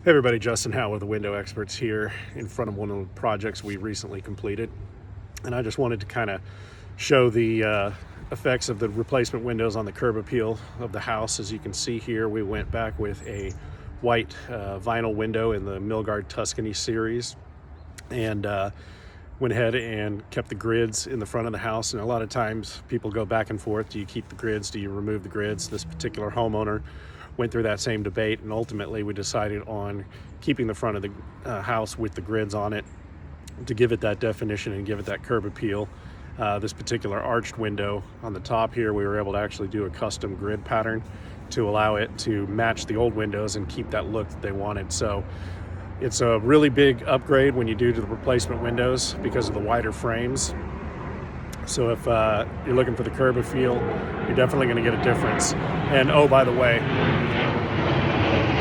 Hey everybody, Justin Howe with the Window Experts here in front of one of the projects we recently completed. And I just wanted to kind of show the effects of the replacement windows on the curb appeal of the house. As you can see here, we went back with a white vinyl window in the Milgard Tuscany series and went ahead and kept the grids in the front of the house. And a lot of times people go back and forth. Do you keep the grids? Do you remove the grids? This particular homeowner went through that same debate, and ultimately we decided on keeping the front of the house with the grids on it to give it that definition and give it that curb appeal. This particular arched window on the top here, we were able to actually do a custom grid pattern to allow it to match the old windows and keep that look that they wanted. So it's a really big upgrade when you do to the replacement windows because of the wider frames. So if you're looking for the curb appeal, you're definitely going to get a difference. And oh, by the way,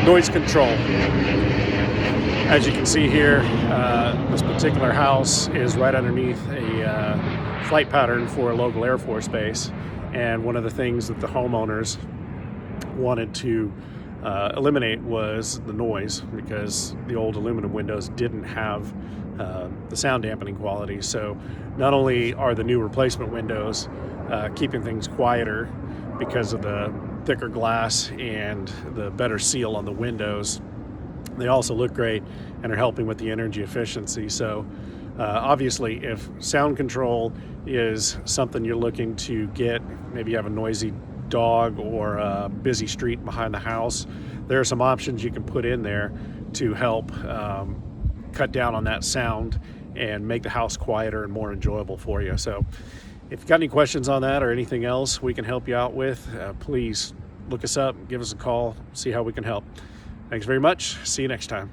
noise control. As you can see here, this particular house is right underneath a flight pattern for a local Air Force base. And one of the things that the homeowners wanted to eliminate was the noise, because the old aluminum windows didn't have the sound dampening quality. So not only are the new replacement windows keeping things quieter because of the thicker glass and the better seal on the windows, they also look great and are helping with the energy efficiency. So obviously, if sound control is something you're looking to get, maybe you have a noisy dog or a busy street behind the house, there are some options you can put in there to help cut down on that sound and make the house quieter and more enjoyable for you. So if you've got any questions on that or anything else we can help you out with, please look us up, give us a call, see how we can help. Thanks very much. See you next time.